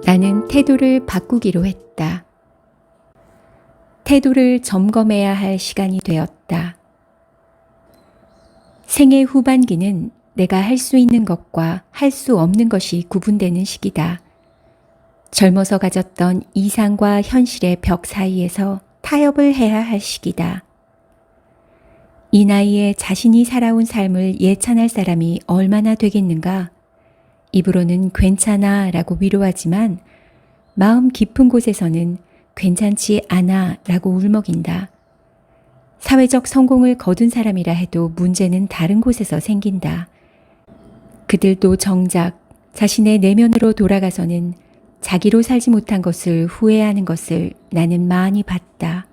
나는 태도를 바꾸기로 했다. 태도를 점검해야 할 시간이 되었다. 생애 후반기는 내가 할 수 있는 것과 할 수 없는 것이 구분되는 시기다. 젊어서 가졌던 이상과 현실의 벽 사이에서 타협을 해야 할 시기다. 이 나이에 자신이 살아온 삶을 예찬할 사람이 얼마나 되겠는가? 입으로는 괜찮아 라고 위로하지만 마음 깊은 곳에서는 괜찮지 않아 라고 울먹인다. 사회적 성공을 거둔 사람이라 해도 문제는 다른 곳에서 생긴다. 그들도 정작 자신의 내면으로 돌아가서는 자기로 살지 못한 것을 후회하는 것을 나는 많이 봤다.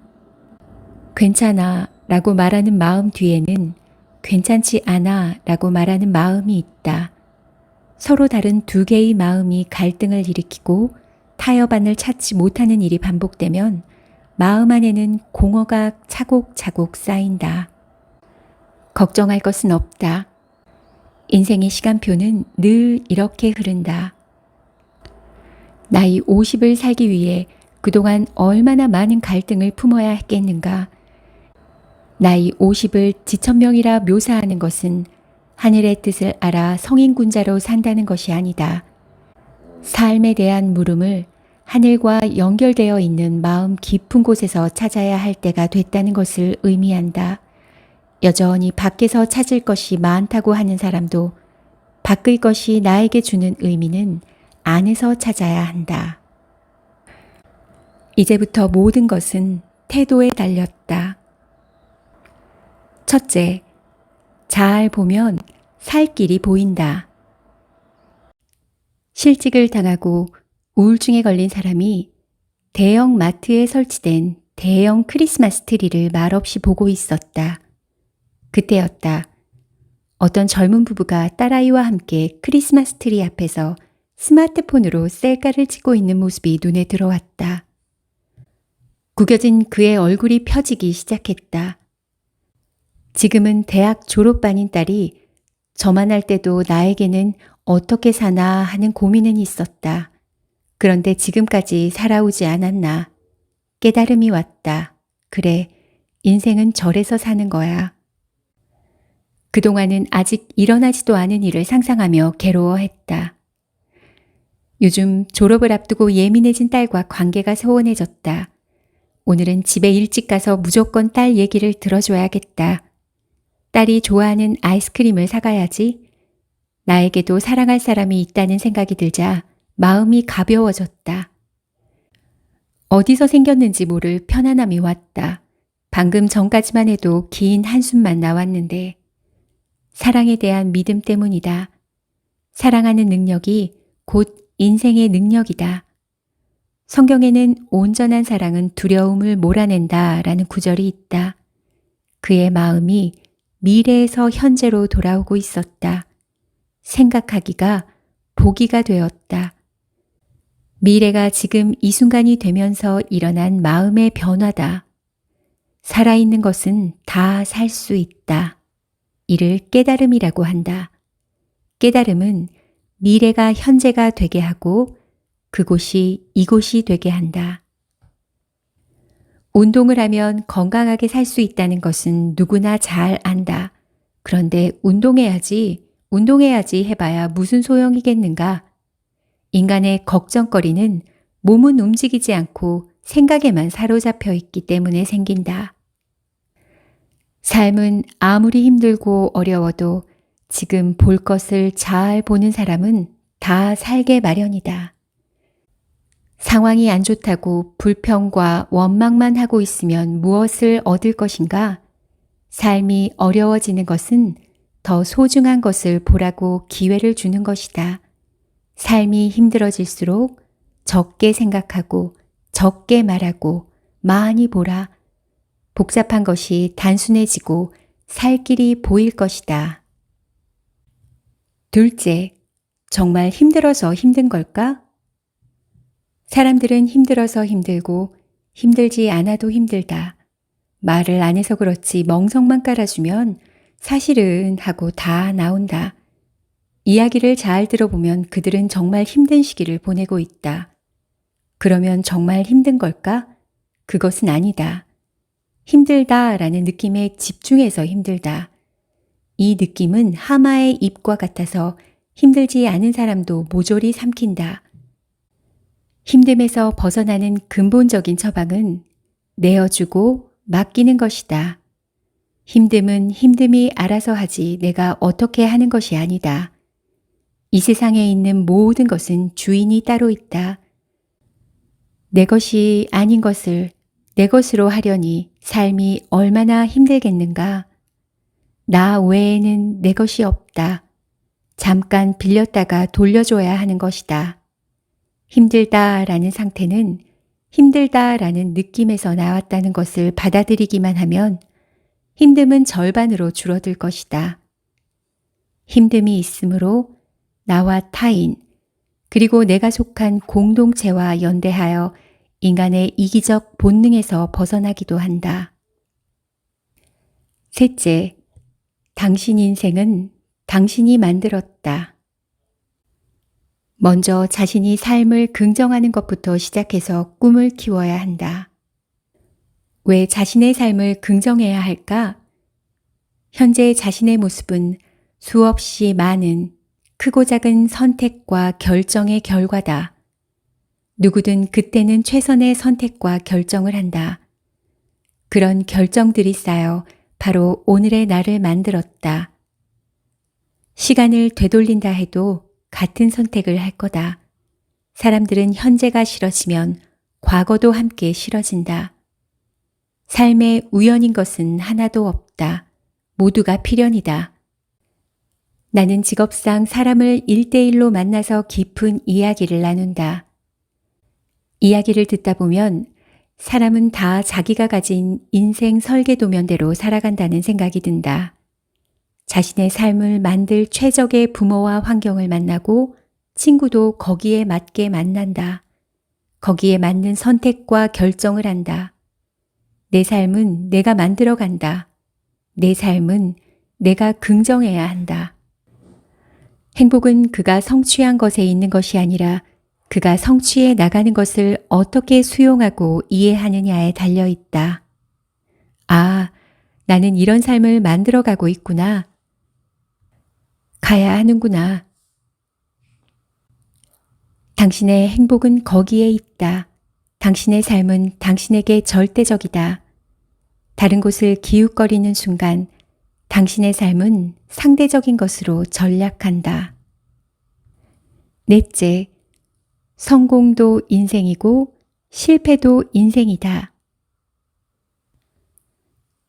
괜찮아 라고 말하는 마음 뒤에는 괜찮지 않아 라고 말하는 마음이 있다. 서로 다른 두 개의 마음이 갈등을 일으키고 타협안을 찾지 못하는 일이 반복되면 마음 안에는 공허가 차곡차곡 쌓인다. 걱정할 것은 없다. 인생의 시간표는 늘 이렇게 흐른다. 나이 50을 살기 위해 그동안 얼마나 많은 갈등을 품어야 했겠는가. 나이 50을 지천명이라 묘사하는 것은 하늘의 뜻을 알아 성인군자로 산다는 것이 아니다. 삶에 대한 물음을 하늘과 연결되어 있는 마음 깊은 곳에서 찾아야 할 때가 됐다는 것을 의미한다. 여전히 밖에서 찾을 것이 많다고 하는 사람도 밖의 것이 나에게 주는 의미는 안에서 찾아야 한다. 이제부터 모든 것은 태도에 달렸다. 첫째, 잘 보면 살 길이 보인다. 실직을 당하고 우울증에 걸린 사람이 대형 마트에 설치된 대형 크리스마스 트리를 말없이 보고 있었다. 그때였다. 어떤 젊은 부부가 딸아이와 함께 크리스마스 트리 앞에서 스마트폰으로 셀카를 찍고 있는 모습이 눈에 들어왔다. 구겨진 그의 얼굴이 펴지기 시작했다. 지금은 대학 졸업반인 딸이 저만 할 때도 나에게는 어떻게 사나 하는 고민은 있었다. 그런데 지금까지 살아오지 않았나. 깨달음이 왔다. 그래, 인생은 절에서 사는 거야. 그동안은 아직 일어나지도 않은 일을 상상하며 괴로워했다. 요즘 졸업을 앞두고 예민해진 딸과 관계가 소원해졌다. 오늘은 집에 일찍 가서 무조건 딸 얘기를 들어줘야겠다. 딸이 좋아하는 아이스크림을 사가야지. 나에게도 사랑할 사람이 있다는 생각이 들자 마음이 가벼워졌다. 어디서 생겼는지 모를 편안함이 왔다. 방금 전까지만 해도 긴 한숨만 나왔는데 사랑에 대한 믿음 때문이다. 사랑하는 능력이 곧 인생의 능력이다. 성경에는 온전한 사랑은 두려움을 몰아낸다 라는 구절이 있다. 그의 마음이 미래에서 현재로 돌아오고 있었다. 생각하기가 보기가 되었다. 미래가 지금 이 순간이 되면서 일어난 마음의 변화다. 살아있는 것은 다 살 수 있다. 이를 깨달음이라고 한다. 깨달음은 미래가 현재가 되게 하고 그곳이 이곳이 되게 한다. 운동을 하면 건강하게 살 수 있다는 것은 누구나 잘 안다. 그런데 운동해야지 해봐야 무슨 소용이겠는가? 인간의 걱정거리는 몸은 움직이지 않고 생각에만 사로잡혀 있기 때문에 생긴다. 삶은 아무리 힘들고 어려워도 지금 볼 것을 잘 보는 사람은 다 살게 마련이다. 상황이 안 좋다고 불평과 원망만 하고 있으면 무엇을 얻을 것인가? 삶이 어려워지는 것은 더 소중한 것을 보라고 기회를 주는 것이다. 삶이 힘들어질수록 적게 생각하고 적게 말하고 많이 보라. 복잡한 것이 단순해지고 살 길이 보일 것이다. 둘째, 정말 힘들어서 힘든 걸까? 사람들은 힘들어서 힘들고 힘들지 않아도 힘들다. 말을 안 해서 그렇지 멍석만 깔아주면 사실은 하고 다 나온다. 이야기를 잘 들어보면 그들은 정말 힘든 시기를 보내고 있다. 그러면 정말 힘든 걸까? 그것은 아니다. 힘들다라는 느낌에 집중해서 힘들다. 이 느낌은 하마의 입과 같아서 힘들지 않은 사람도 모조리 삼킨다. 힘듦에서 벗어나는 근본적인 처방은 내어주고 맡기는 것이다. 힘듦은 힘듦이 알아서 하지 내가 어떻게 하는 것이 아니다. 이 세상에 있는 모든 것은 주인이 따로 있다. 내 것이 아닌 것을 내 것으로 하려니 삶이 얼마나 힘들겠는가. 나 외에는 내 것이 없다. 잠깐 빌렸다가 돌려줘야 하는 것이다. 힘들다라는 상태는 힘들다라는 느낌에서 나왔다는 것을 받아들이기만 하면 힘듦은 절반으로 줄어들 것이다. 힘듦이 있으므로 나와 타인, 그리고 내가 속한 공동체와 연대하여 인간의 이기적 본능에서 벗어나기도 한다. 셋째, 당신 인생은 당신이 만들었다. 먼저 자신이 삶을 긍정하는 것부터 시작해서 꿈을 키워야 한다. 왜 자신의 삶을 긍정해야 할까? 현재 자신의 모습은 수없이 많은 크고 작은 선택과 결정의 결과다. 누구든 그때는 최선의 선택과 결정을 한다. 그런 결정들이 쌓여 바로 오늘의 나를 만들었다. 시간을 되돌린다 해도 같은 선택을 할 거다. 사람들은 현재가 싫어지면 과거도 함께 싫어진다. 삶에 우연인 것은 하나도 없다. 모두가 필연이다. 나는 직업상 사람을 1대1로 만나서 깊은 이야기를 나눈다. 이야기를 듣다 보면 사람은 다 자기가 가진 인생 설계도면대로 살아간다는 생각이 든다. 자신의 삶을 만들 최적의 부모와 환경을 만나고 친구도 거기에 맞게 만난다. 거기에 맞는 선택과 결정을 한다. 내 삶은 내가 만들어간다. 내 삶은 내가 긍정해야 한다. 행복은 그가 성취한 것에 있는 것이 아니라 그가 성취해 나가는 것을 어떻게 수용하고 이해하느냐에 달려 있다. 아, 나는 이런 삶을 만들어가고 있구나. 가야 하는구나. 당신의 행복은 거기에 있다. 당신의 삶은 당신에게 절대적이다. 다른 곳을 기웃거리는 순간 당신의 삶은 상대적인 것으로 전락한다. 넷째, 성공도 인생이고 실패도 인생이다.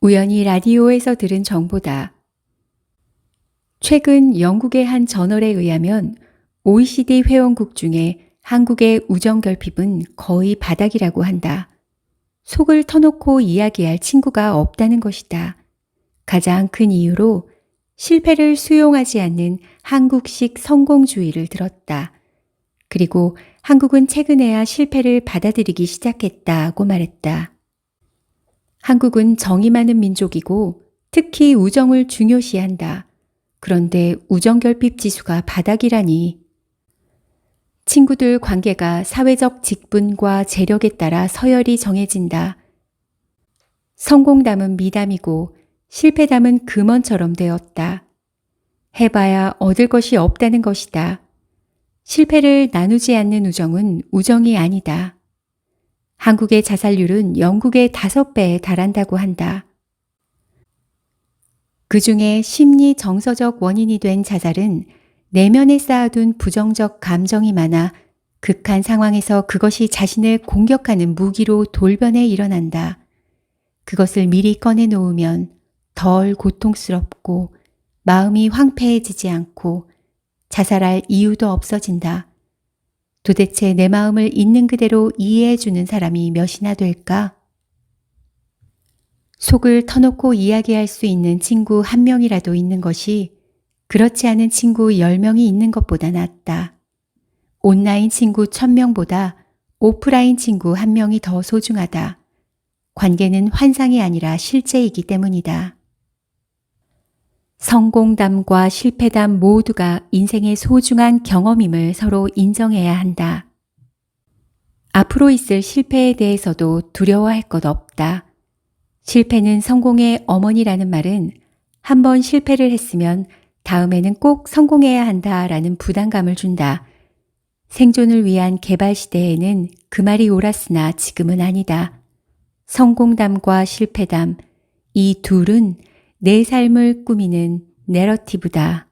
우연히 라디오에서 들은 정보다. 최근 영국의 한 저널에 의하면 OECD 회원국 중에 한국의 우정결핍은 거의 바닥이라고 한다. 속을 터놓고 이야기할 친구가 없다는 것이다. 가장 큰 이유로 실패를 수용하지 않는 한국식 성공주의를 들었다. 그리고 한국은 최근에야 실패를 받아들이기 시작했다고 말했다. 한국은 정이 많은 민족이고 특히 우정을 중요시한다. 그런데 우정결핍 지수가 바닥이라니. 친구들 관계가 사회적 직분과 재력에 따라 서열이 정해진다. 성공담은 미담이고 실패담은 금원처럼 되었다. 해봐야 얻을 것이 없다는 것이다. 실패를 나누지 않는 우정은 우정이 아니다. 한국의 자살률은 영국의 5배에 달한다고 한다. 그 중에 심리 정서적 원인이 된 자살은 내면에 쌓아둔 부정적 감정이 많아 극한 상황에서 그것이 자신을 공격하는 무기로 돌변해 일어난다. 그것을 미리 꺼내 놓으면 덜 고통스럽고 마음이 황폐해지지 않고 자살할 이유도 없어진다. 도대체 내 마음을 있는 그대로 이해해 주는 사람이 몇이나 될까? 속을 터놓고 이야기할 수 있는 친구 1명이라도 있는 것이 그렇지 않은 친구 10명이 있는 것보다 낫다. 온라인 친구 1000명보다 오프라인 친구 1명이 더 소중하다. 관계는 환상이 아니라 실제이기 때문이다. 성공담과 실패담 모두가 인생의 소중한 경험임을 서로 인정해야 한다. 앞으로 있을 실패에 대해서도 두려워할 것 없다. 실패는 성공의 어머니라는 말은 한 번 실패를 했으면 다음에는 꼭 성공해야 한다라는 부담감을 준다. 생존을 위한 개발 시대에는 그 말이 옳았으나 지금은 아니다. 성공담과 실패담, 이 둘은 내 삶을 꾸미는 내러티브다.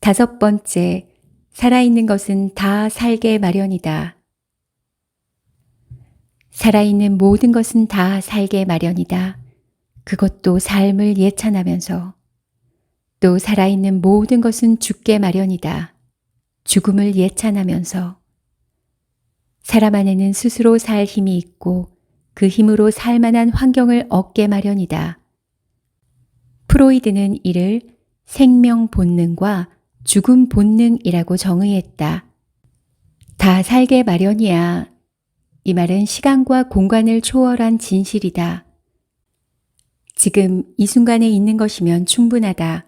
5번째, 살아있는 것은 다 살게 마련이다. 살아있는 모든 것은 다 살게 마련이다. 그것도 삶을 예찬하면서. 또 살아있는 모든 것은 죽게 마련이다. 죽음을 예찬하면서. 사람 안에는 스스로 살 힘이 있고 그 힘으로 살 만한 환경을 얻게 마련이다. 프로이드는 이를 생명 본능과 죽음 본능이라고 정의했다. 다 살게 마련이야. 이 말은 시간과 공간을 초월한 진실이다. 지금 이 순간에 있는 것이면 충분하다.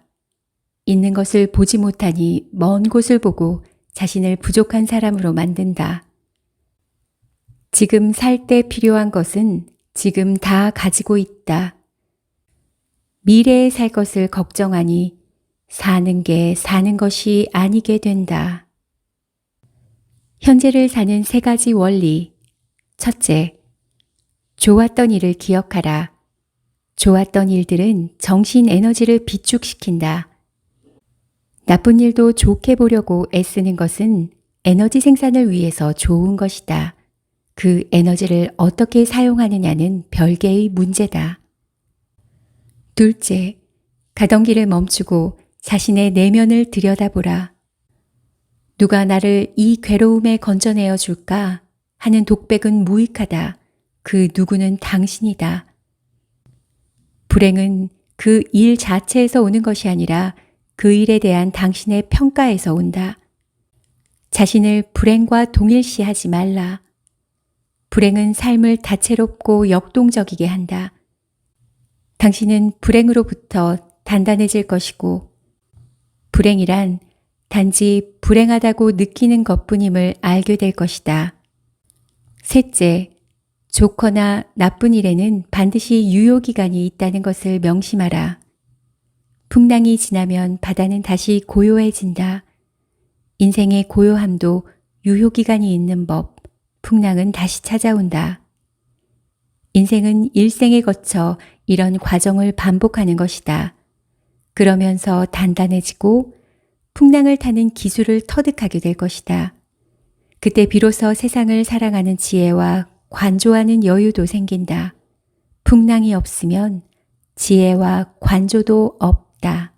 있는 것을 보지 못하니 먼 곳을 보고 자신을 부족한 사람으로 만든다. 지금 살 때 필요한 것은 지금 다 가지고 있다. 미래에 살 것을 걱정하니 사는 게 사는 것이 아니게 된다. 현재를 사는 3가지 원리. 첫째, 좋았던 일을 기억하라. 좋았던 일들은 정신 에너지를 비축시킨다. 나쁜 일도 좋게 보려고 애쓰는 것은 에너지 생산을 위해서 좋은 것이다. 그 에너지를 어떻게 사용하느냐는 별개의 문제다. 둘째, 가던 길을 멈추고 자신의 내면을 들여다보라. 누가 나를 이 괴로움에 건져내어 줄까 하는 독백은 무익하다. 그 누구는 당신이다. 불행은 그 일 자체에서 오는 것이 아니라 그 일에 대한 당신의 평가에서 온다. 자신을 불행과 동일시하지 말라. 불행은 삶을 다채롭고 역동적이게 한다. 당신은 불행으로부터 단단해질 것이고 불행이란 단지 불행하다고 느끼는 것뿐임을 알게 될 것이다. 셋째, 좋거나 나쁜 일에는 반드시 유효기간이 있다는 것을 명심하라. 풍랑이 지나면 바다는 다시 고요해진다. 인생의 고요함도 유효기간이 있는 법, 풍랑은 다시 찾아온다. 인생은 일생에 거쳐 이런 과정을 반복하는 것이다. 그러면서 단단해지고 풍랑을 타는 기술을 터득하게 될 것이다. 그때 비로소 세상을 사랑하는 지혜와 관조하는 여유도 생긴다. 풍랑이 없으면 지혜와 관조도 없다.